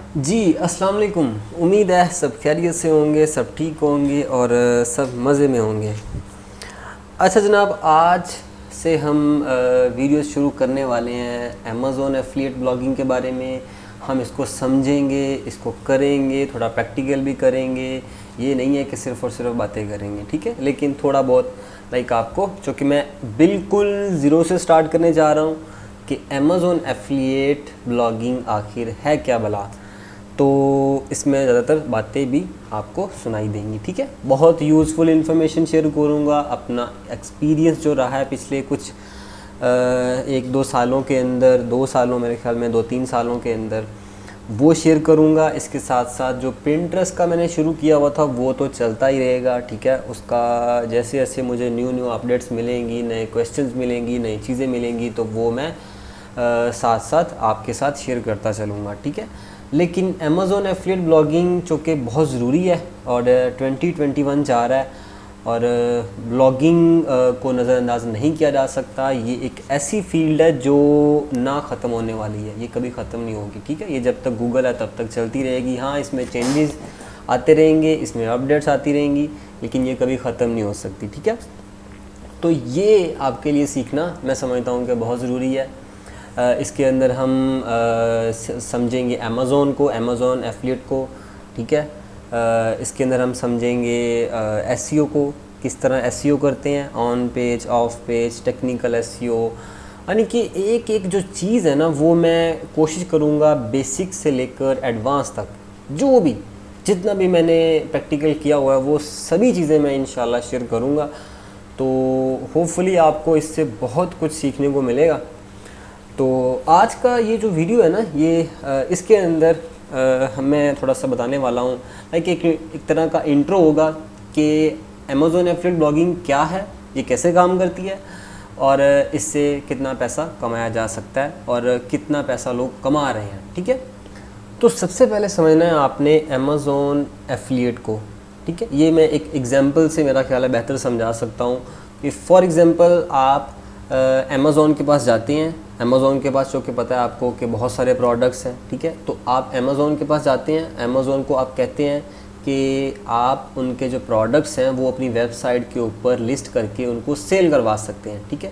जी, अस्सलाम वालेकुम। उम्मीद है सब खैरियत से होंगे, सब ठीक होंगे और सब मज़े में होंगे। अच्छा जनाब, आज से हम वीडियो शुरू करने वाले हैं अमेज़ॉन एफिलिएट ब्लॉगिंग के बारे में। हम इसको समझेंगे, इसको करेंगे, थोड़ा प्रैक्टिकल भी करेंगे। ये नहीं है कि सिर्फ़ और सिर्फ बातें करेंगे, ठीक है, लेकिन थोड़ा बहुत आपको, चूँकि मैं बिल्कुल ज़ीरो से स्टार्ट करने जा रहा हूँ कि अमेज़ॉन एफिलिएट ब्लॉगिंग आखिर है क्या भला, तो इसमें ज़्यादातर बातें भी आपको सुनाई देंगी, ठीक है। बहुत यूज़फुल इन्फॉर्मेशन शेयर करूँगा, अपना एक्सपीरियंस जो रहा है पिछले कुछ 1-2 सालों के अंदर, 2 सालों, मेरे ख्याल में 2-3 सालों के अंदर, वो शेयर करूँगा। इसके साथ साथ जो पिंटरेस्ट का मैंने शुरू किया हुआ था वो तो चलता ही रहेगा, ठीक है। उसका जैसे जैसे मुझे न्यू अपडेट्स मिलेंगी, नए क्वेश्चंस मिलेंगी, नई चीज़ें मिलेंगी, तो वो मैं साथ साथ आपके साथ शेयर करता चलूँगा, ठीक है। लेकिन अमेज़ॉन एफिलिएट ब्लॉगिंग चूँकि बहुत ज़रूरी है और 2021 जा रहा है और ब्लॉगिंग को नज़रअंदाज नहीं किया जा सकता। ये एक ऐसी फील्ड है जो ना ख़त्म होने वाली है, ये कभी ख़त्म नहीं होगी, ठीक है। ये जब तक गूगल है तब तक चलती रहेगी। हाँ, इसमें चेंजेस आते रहेंगे, इसमें अपडेट्स आती रहेंगी, लेकिन ये कभी ख़त्म नहीं हो सकती, ठीक है। तो ये आपके लिए सीखना मैं समझता हूँ कि बहुत ज़रूरी है। इसके अंदर हम समझेंगे अमेज़ॉन को, अमेज़ॉन एफिलिएट को, ठीक है। इसके अंदर हम समझेंगे एसईओ को, किस तरह एसईओ करते हैं, on page, of page, technical SEO, यानी कि एक एक जो चीज़ है ना वो मैं कोशिश करूँगा बेसिक से लेकर एडवांस तक, जो भी जितना भी मैंने प्रैक्टिकल किया हुआ है वो सभी चीज़ें मैं इंशाल्लाह शेयर करूँगा। तो होपफुली आपको इससे बहुत कुछ सीखने को मिलेगा। तो आज का ये जो वीडियो है ना, ये इसके अंदर मैं थोड़ा सा बताने वाला हूँ, एक तरह का इंट्रो होगा कि अमेज़ॉन एफिलिएट ब्लॉगिंग क्या है, ये कैसे काम करती है और इससे कितना पैसा कमाया जा सकता है और कितना पैसा लोग कमा रहे हैं, ठीक है। तो सबसे पहले समझना है आपने अमेज़ॉन एफिलिएट को, ठीक है। ये मैं एक एग्जांपल से मेरा ख्याल है बेहतर समझा सकता हूँ कि फॉर एग्जांपल आप अमेज़ॉन के पास जाते हैं। अमेज़ॉन के पास, जो कि पता है आपको कि बहुत सारे प्रोडक्ट्स हैं, ठीक है। तो आप अमेज़ॉन के पास जाते हैं, अमेज़ॉन को आप कहते हैं कि आप उनके जो प्रोडक्ट्स हैं वो अपनी वेबसाइट के ऊपर लिस्ट करके उनको सेल करवा सकते हैं, ठीक है।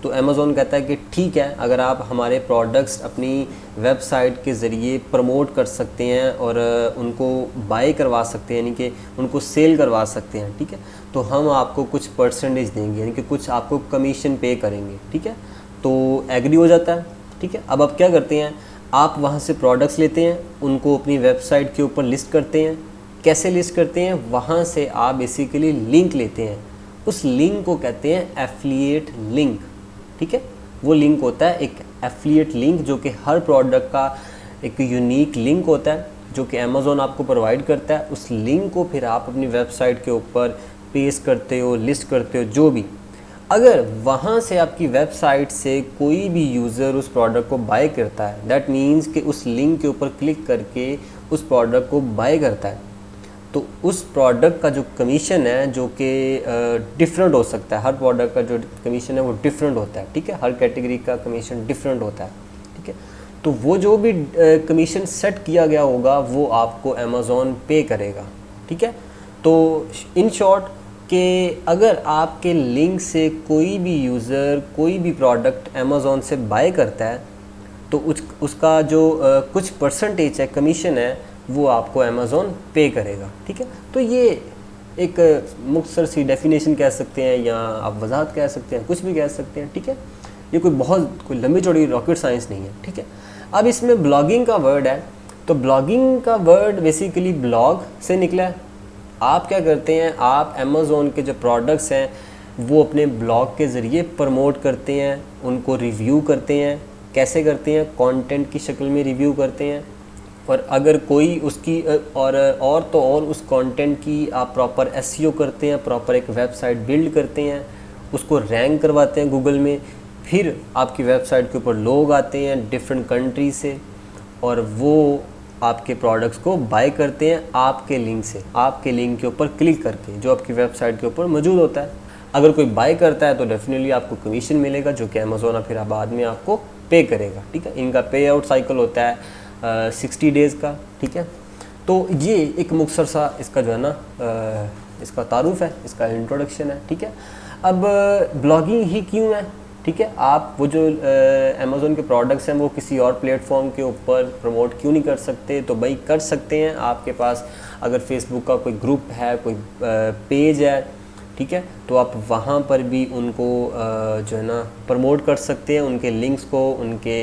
तो अमेज़ॉन कहता है कि ठीक है, अगर आप हमारे प्रोडक्ट्स अपनी वेबसाइट के ज़रिए प्रमोट कर सकते हैं और उनको बाय करवा सकते हैं, यानी कि उनको सेल करवा सकते हैं, ठीक है, तो हम आपको कुछ परसेंटेज देंगे, यानी कि कुछ आपको कमीशन पे करेंगे, ठीक है। तो एग्री हो जाता है, ठीक है। अब आप क्या करते हैं, आप वहाँ से प्रोडक्ट्स लेते हैं, उनको अपनी वेबसाइट के ऊपर लिस्ट करते हैं। कैसे लिस्ट करते हैं, वहाँ से आप बेसिकली लिंक लेते हैं, उस लिंक को कहते हैं एफिलिएट लिंक, ठीक है। वो लिंक होता है एक एफिलिएट लिंक, जो कि हर प्रोडक्ट का एक यूनिक लिंक होता है जो कि अमेज़ॉन आपको प्रोवाइड करता है। उस लिंक को फिर आप अपनी वेबसाइट के ऊपर पेस्ट करते हो, लिस्ट करते हो, जो भी। अगर वहाँ से आपकी वेबसाइट से कोई भी यूज़र उस प्रोडक्ट को बाय करता है, दैट मीन्स कि उस लिंक के ऊपर क्लिक करके उस प्रोडक्ट को बाय करता है, तो उस प्रोडक्ट का जो कमीशन है, जो कि डिफरेंट हो सकता है, हर प्रोडक्ट का जो कमीशन है वो डिफरेंट होता है, ठीक है। हर कैटेगरी का कमीशन डिफरेंट होता है, ठीक है। तो वो जो भी कमीशन सेट किया गया होगा वो आपको अमेज़ॉन पे करेगा, ठीक है। तो इन शॉर्ट कि अगर आपके लिंक से कोई भी यूज़र कोई भी प्रोडक्ट अमेज़ॉन से बाय करता है, तो उसका जो कुछ परसेंटेज है, कमीशन है, वो आपको अमेज़ॉन पे करेगा, ठीक है। तो ये एक मुख्तसर सी डेफिनेशन कह सकते हैं या आप वजाहत कह सकते हैं, कुछ भी कह सकते हैं, ठीक है। ये कोई लंबी चौड़ी रॉकेट साइंस नहीं है, ठीक है। अब इसमें ब्लॉगिंग का वर्ड है, तो ब्लॉगिंग का वर्ड बेसिकली ब्लॉग से निकला है। आप क्या करते हैं, आप अमेज़ॉन के जो प्रोडक्ट्स हैं वो अपने ब्लॉग के ज़रिए प्रमोट करते हैं, उनको रिव्यू करते हैं। कैसे करते हैं, कंटेंट की शक्ल में रिव्यू करते हैं, और अगर कोई उसकी और तो और उस कंटेंट की आप प्रॉपर एसईओ करते हैं, प्रॉपर एक वेबसाइट बिल्ड करते हैं, उसको रैंक करवाते हैं गूगल में। फिर आपकी वेबसाइट के ऊपर लोग आते हैं डिफरेंट कंट्री से और वो आपके प्रोडक्ट्स को बाय करते हैं आपके लिंक से, आपके लिंक के ऊपर क्लिक करके, जो आपकी वेबसाइट के ऊपर मौजूद होता है। अगर कोई बाय करता है तो डेफिनेटली आपको कमीशन मिलेगा, जो कि अमेज़ॉन फिर बाद में आपको पे करेगा, ठीक है। इनका पे आउट साइकिल होता है, 60 डेज़ का, ठीक है। तो ये एक मुख्तसर सा इसका जो है ना इसका तारुफ है, इसका इंट्रोडक्शन है, ठीक है। अब ब्लॉगिंग ही क्यों है, ठीक है। आप वो जो अमेज़ोन के प्रोडक्ट्स हैं वो किसी और प्लेटफॉर्म के ऊपर प्रमोट क्यों नहीं कर सकते? तो भाई कर सकते हैं। आपके पास अगर फेसबुक का कोई ग्रुप है, कोई पेज है, ठीक है, तो आप वहाँ पर भी उनको जो है ना प्रमोट कर सकते हैं, उनके लिंक्स को, उनके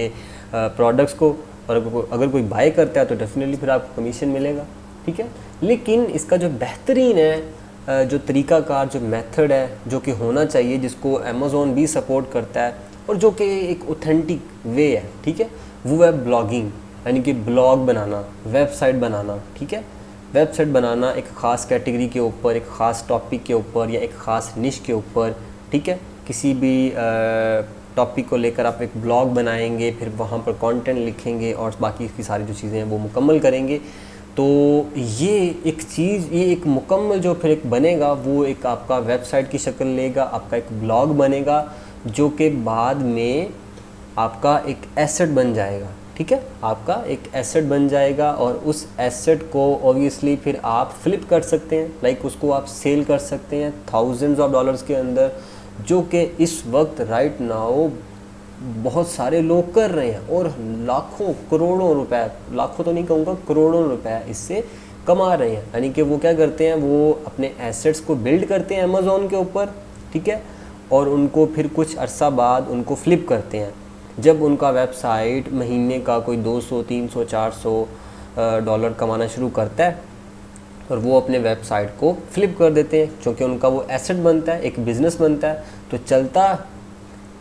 प्रोडक्ट्स को। और अगर कोई बाय करता है तो डेफिनेटली फिर आपको कमीशन मिलेगा, ठीक है। लेकिन इसका जो बेहतरीन है जो तरीक़ाकार, जो मेथड है, जो कि होना चाहिए, जिसको अमेज़ोन भी सपोर्ट करता है और जो कि एक ऑथेंटिक वे है, ठीक है, वो है ब्लॉगिंग, यानी कि ब्लॉग बनाना, वेबसाइट बनाना, ठीक है। वेबसाइट बनाना एक ख़ास कैटेगरी के ऊपर, एक ख़ास टॉपिक के ऊपर या एक ख़ास निश के ऊपर, ठीक है। किसी भी टॉपिक को लेकर आप एक ब्लॉग बनाएंगे, फिर वहाँ पर कंटेंट लिखेंगे और बाकी की सारी जो चीज़ें हैं वो मुकम्मल करेंगे। तो ये एक चीज़, ये एक मुकम्मल जो फिर एक बनेगा वो एक आपका वेबसाइट की शक्ल लेगा, आपका एक ब्लॉग बनेगा जो कि बाद में आपका एक एसेट बन जाएगा, ठीक है। आपका एक एसेट बन जाएगा और उस एसेट को ऑब्वियसली फिर आप फ्लिप कर सकते हैं, लाइक उसको आप सेल कर सकते हैं थाउजेंड्स ऑफ डॉलर्स के अंदर, जो कि इस वक्त राइट नाउ बहुत सारे लोग कर रहे हैं और लाखों करोड़ों रुपए, लाखों तो नहीं कहूँगा, करोड़ों रुपए इससे कमा रहे हैं। यानी कि वो क्या करते हैं, वो अपने एसेट्स को बिल्ड करते हैं अमेज़ोन के ऊपर, ठीक है, और उनको फिर कुछ अरसा बाद उनको फ्लिप करते हैं। जब उनका वेबसाइट महीने का कोई 200, 300, 400 डॉलर कमाना शुरू करता है और वो अपने वेबसाइट को फ्लिप कर देते हैं, क्योंकि उनका वो एसेट बनता है, एक बिज़नेस बनता है। तो चलता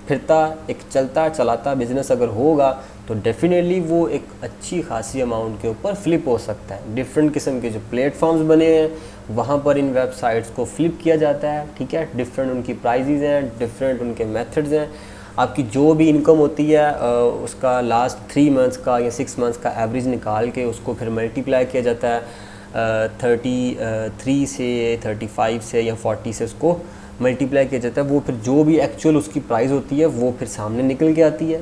फिरता एक चलता चलाता बिज़नेस अगर होगा तो डेफिनेटली वो एक अच्छी खासी अमाउंट के ऊपर फ्लिप हो सकता है। डिफरेंट किस्म के जो प्लेटफॉर्म्स बने हैं वहाँ पर इन वेबसाइट्स को फ्लिप किया जाता है, ठीक है। डिफरेंट उनकी प्राइजेज़ हैं, डिफरेंट उनके मेथड्स हैं। आपकी जो भी इनकम होती है उसका लास्ट 3 मंथ्स का या 6 मंथ्स का एवरेज निकाल के उसको फिर मल्टीप्लाई किया जाता है 33 से, 35 से या 40 से उसको मल्टीप्लाई किया जाता है। वो फिर जो भी एक्चुअल उसकी प्राइस होती है वो फिर सामने निकल के आती है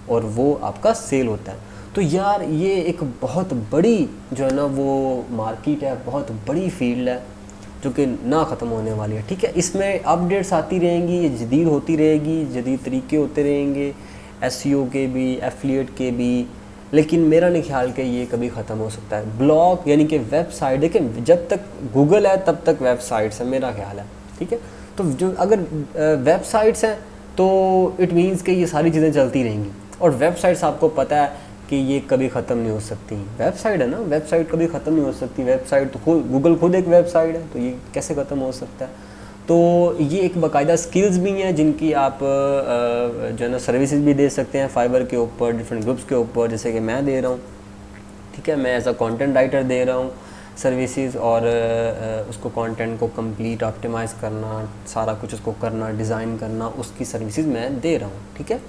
और वो आपका सेल होता है। तो यार ये एक बहुत बड़ी जो है ना वो मार्केट है, बहुत बड़ी फील्ड है जो कि ना ख़त्म होने वाली है, ठीक है। इसमें अपडेट्स आती रहेंगी, ये जदीद होती रहेगी, जदीद तरीके होते रहेंगे, एसईओ के भी, एफिलिएट के भी। लेकिन मेरा नहीं ख्याल कि ये कभी ख़त्म हो सकता है। ब्लॉग यानी कि वेबसाइट, देखिए जब तक गूगल है तब तक वेबसाइट्स है, मेरा ख्याल है, ठीक है। तो जो अगर वेबसाइट्स हैं तो इट मीन्स कि ये सारी चीज़ें चलती रहेंगी। और वेबसाइट्स आपको पता है कि ये कभी ख़त्म नहीं हो सकती। वेबसाइट है ना, वेबसाइट कभी ख़त्म नहीं हो सकती। वेबसाइट तो खुद, गूगल खुद एक वेबसाइट है, तो ये कैसे ख़त्म हो सकता है। तो ये एक बाकायदा स्किल्स भी हैं जिनकी आप जो है ना सर्विसेज भी दे सकते हैं फाइवर के ऊपर, डिफरेंट ग्रुप्स के ऊपर, जैसे कि मैं दे रहा हूँ, ठीक है। मैं एज अ कंटेंट राइटर दे रहा हूँ सर्विसेज, और उसको कंटेंट को कंप्लीट ऑप्टिमाइज़ करना, सारा कुछ उसको करना, डिज़ाइन करना, उसकी सर्विसेज मैं दे रहा हूँ, ठीक है।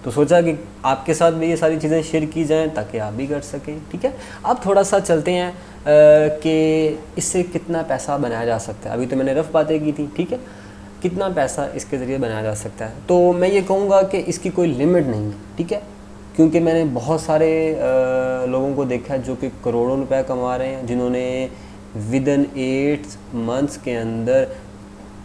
तो सोचा कि आपके साथ भी ये सारी चीज़ें शेयर की जाएं ताकि आप भी कर सकें, ठीक है। अब थोड़ा सा चलते हैं कि इससे कितना पैसा बनाया जा सकता है। अभी तो मैंने रफ़ बातें की थी, ठीक है। कितना पैसा इसके ज़रिए बनाया जा सकता है, तो मैं ये कहूँगा कि इसकी कोई लिमिट नहीं है, ठीक है। क्योंकि मैंने बहुत सारे लोगों को देखा है जो कि करोड़ों रुपए कमा रहे हैं, जिन्होंने विदिन 8 मंथ्स के अंदर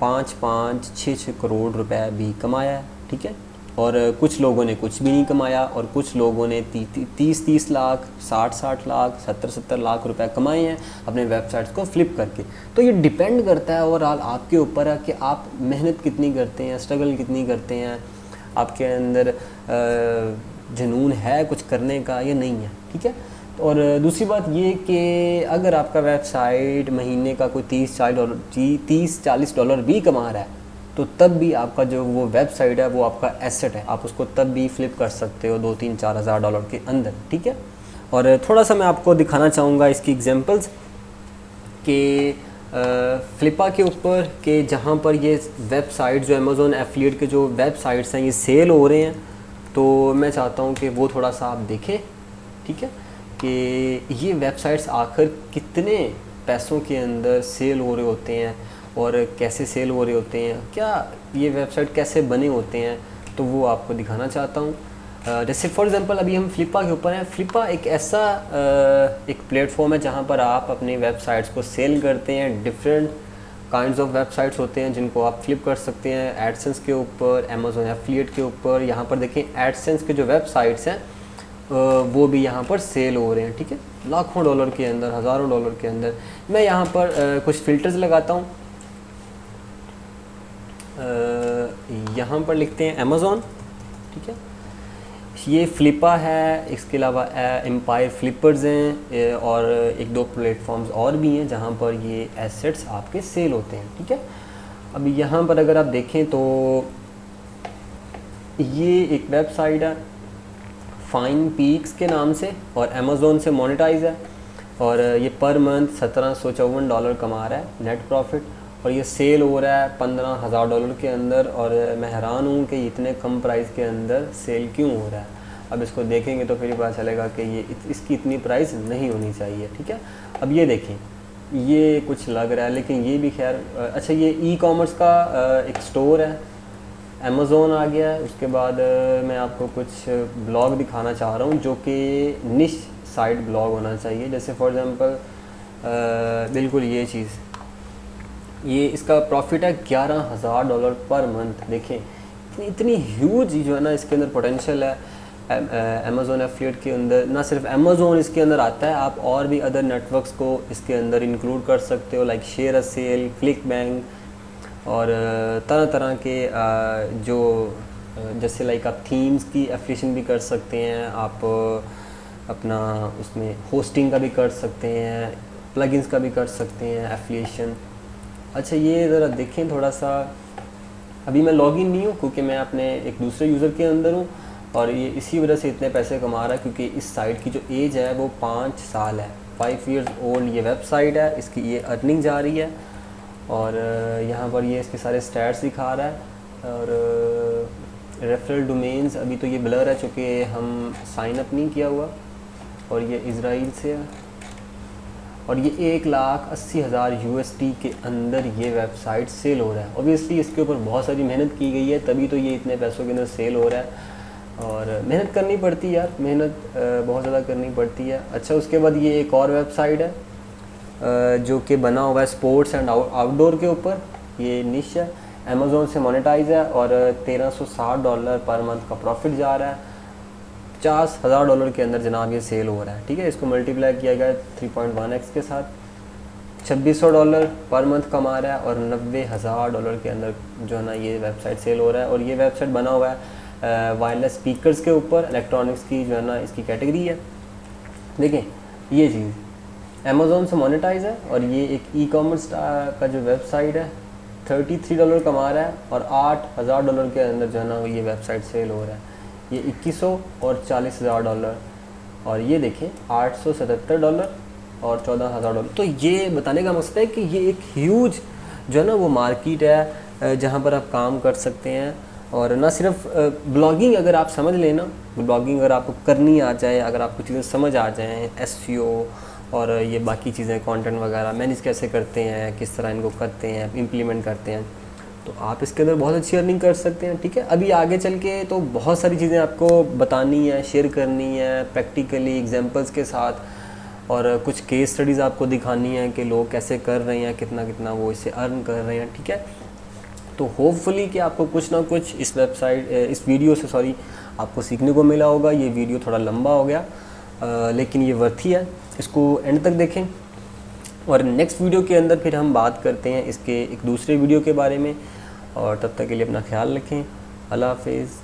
5-5, 6-6 करोड़ रुपए भी कमाया है, ठीक है। और कुछ लोगों ने कुछ भी नहीं कमाया और कुछ लोगों ने 30-30 लाख, 60-60 लाख, 70-70 लाख रुपए कमाए हैं अपने वेबसाइट्स को फ्लिप करके। तो ये डिपेंड करता है ओवरऑल आपके ऊपर है कि आप मेहनत कितनी करते हैं, स्ट्रगल कितनी करते हैं, आपके अंदर जुनून है कुछ करने का या नहीं है, ठीक है। और दूसरी बात ये कि अगर आपका वेबसाइट महीने का कोई 30-40 डॉलर भी कमा रहा है तो तब भी आपका जो वो वेबसाइट है वो आपका एसेट है, आप उसको तब भी फ्लिप कर सकते हो 2-3-4 हज़ार डॉलर के अंदर, ठीक है। और थोड़ा सा मैं आपको दिखाना चाहूँगा इसकी एग्जांपल्स कि फ्लिपा के ऊपर कि जहाँ पर ये वेबसाइट जो अमेज़ोन एफिलिएट के जो वेबसाइट्स हैं ये सेल हो रहे हैं। तो मैं चाहता हूँ कि वो थोड़ा सा आप देखें, ठीक है, कि ये वेबसाइट्स आखिर कितने पैसों के अंदर सेल हो रहे होते हैं और कैसे सेल हो रहे होते हैं, क्या ये वेबसाइट कैसे बने होते हैं, तो वो आपको दिखाना चाहता हूँ। जैसे फॉर एग्जांपल अभी हम फ्लिपा के ऊपर हैं। फ्लिपा एक ऐसा एक प्लेटफॉर्म है जहाँ पर आप अपनी वेबसाइट्स को सेल करते हैं। डिफरेंट काइंड्स ऑफ वेबसाइट्स होते हैं जिनको आप फ्लिप कर सकते हैं एडसेंस के ऊपर, अमेज़न एफिलिएट के ऊपर। यहाँ पर देखें एडसेंस के जो वेबसाइट्स हैं वो भी यहाँ पर सेल हो रहे हैं, ठीक है, लाखों डॉलर के अंदर, हज़ारों डॉलर के अंदर। मैं यहाँ पर कुछ फ़िल्टर्स लगाता हूँ। यहाँ पर लिखते हैं अमेज़न, ठीक है, ये फ्लिपा है, इसके अलावा एम्पायर फ्लिपर्स हैं और एक दो प्लेटफॉर्म्स और भी हैं जहाँ पर ये एसेट्स आपके सेल होते हैं, ठीक है। अब यहाँ पर अगर आप देखें तो ये एक वेबसाइट है फाइन पीक्स के नाम से और अमेज़न से मोनेटाइज है और ये पर मंथ $1754 कमा रहा है नेट प्रॉफिट और ये सेल हो रहा है $15,000 के अंदर। और मैं हैरान हूँ कि इतने कम प्राइस के अंदर सेल क्यों हो रहा है। अब इसको देखेंगे तो फिर पता चलेगा कि ये इसकी इतनी प्राइस नहीं होनी चाहिए, ठीक है। अब ये देखें, ये कुछ लग रहा है लेकिन ये भी खैर अच्छा। ये ई कॉमर्स का एक स्टोर है, अमेज़न आ गया है। उसके बाद मैं आपको कुछ ब्लॉग दिखाना चाह रहा हूँ जो कि निश साइट ब्लॉग होना चाहिए। जैसे फॉर एग्ज़ाम्पल बिल्कुल ये चीज़, ये इसका प्रॉफिट है $11,000 पर मंथ। देखें इतनी ह्यूज जो है ना इसके अंदर पोटेंशियल है। अमेज़न एफिलिएट के अंदर ना सिर्फ अमेज़न इसके अंदर आता है, आप और भी अदर नेटवर्क्स को इसके अंदर इंक्लूड कर सकते हो, like share a sale, ClickBank और तरह तरह के जो जैसे लाइक आप थीम्स की एफिलिएशन भी कर सकते हैं, आप अपना उसमें होस्टिंग का भी कर सकते हैं, प्लगइन्स का भी कर सकते हैं एफिलिएशन। अच्छा ये ज़रा देखें थोड़ा सा, अभी मैं लॉगिन नहीं हूँ क्योंकि मैं अपने एक दूसरे यूज़र के अंदर हूँ और ये इसी वजह से इतने पैसे कमा रहा है क्योंकि इस साइट की जो एज है वो 5 साल है, 5 years ओल्ड ये वेबसाइट है। इसकी ये अर्निंग जा रही है और यहाँ पर ये इसके सारे स्टैट्स दिखा रहा है। और रेफरल डोमेन्स अभी तो ये ब्लर है चूँकि हम साइन अप नहीं किया हुआ और ये इज़राइल से है और ये 1,80,000 USD के अंदर ये वेबसाइट सेल हो रहा है। ऑब्वियसली इसके ऊपर बहुत सारी मेहनत की गई है तभी तो ये इतने पैसों के अंदर सेल हो रहा है और मेहनत करनी पड़ती है यार, मेहनत बहुत ज़्यादा करनी पड़ती है। अच्छा उसके बाद ये एक और वेबसाइट है जो कि बना हुआ है स्पोर्ट्स एंड आउटडोर के ऊपर, ये निश है, अमेज़न से मोनेटाइज है और $1,360 पर मंथ का प्रॉफिट जा रहा है। $50,000 के अंदर जनाब ये सेल हो रहा है, ठीक है। इसको मल्टीप्लाई किया गया 3.1x के साथ, $2,600 पर मंथ कमा रहा है और $90,000 के अंदर जो है ना ये वेबसाइट सेल हो रहा है। और ये वेबसाइट बना हुआ है वायरलेस स्पीकर्स के ऊपर, इलेक्ट्रॉनिक्स की जो है ना इसकी कैटेगरी है। देखें ये चीज़ अमेज़न से मोनेटाइज है और ये एक ई कॉमर्स का जो वेबसाइट है $33 कमा रहा है और $8,000 के अंदर जो है ना ये वेबसाइट सेल हो रहा है। ये 2100 और $40,000 और ये देखें $877 और $14,000। तो ये बताने का मकसद है कि ये एक ह्यूज जो है ना वो मार्केट है जहाँ पर आप काम कर सकते हैं। और ना सिर्फ ब्लॉगिंग अगर आप समझ लें ना, ब्लॉगिंग अगर आपको करनी आ जाए, अगर आपको चीज़ें समझ आ जाएँ, SEO और ये बाकी चीज़ें कंटेंट वगैरह मैनेज कैसे करते हैं, किस तरह इनको करते हैं, इम्प्लीमेंट करते हैं, तो आप इसके अंदर बहुत अच्छी अर्निंग कर सकते हैं, ठीक है। अभी आगे चल के तो बहुत सारी चीज़ें आपको बतानी है, शेयर करनी है प्रैक्टिकली एग्जांपल्स के साथ और कुछ केस स्टडीज़ आपको दिखानी है कि लोग कैसे कर रहे हैं, कितना कितना वो इससे अर्न कर रहे हैं, ठीक है। तो होपफुली कि आपको कुछ ना कुछ इस वीडियो से आपको सीखने को मिला होगा। ये वीडियो थोड़ा लंबा हो गया लेकिन ये वर्थ है, इसको एंड तक देखें। और नेक्स्ट वीडियो के अंदर फिर हम बात करते हैं इसके एक दूसरे वीडियो के बारे में और तब तक के लिए अपना ख्याल रखें। अल्लाह हाफिज़।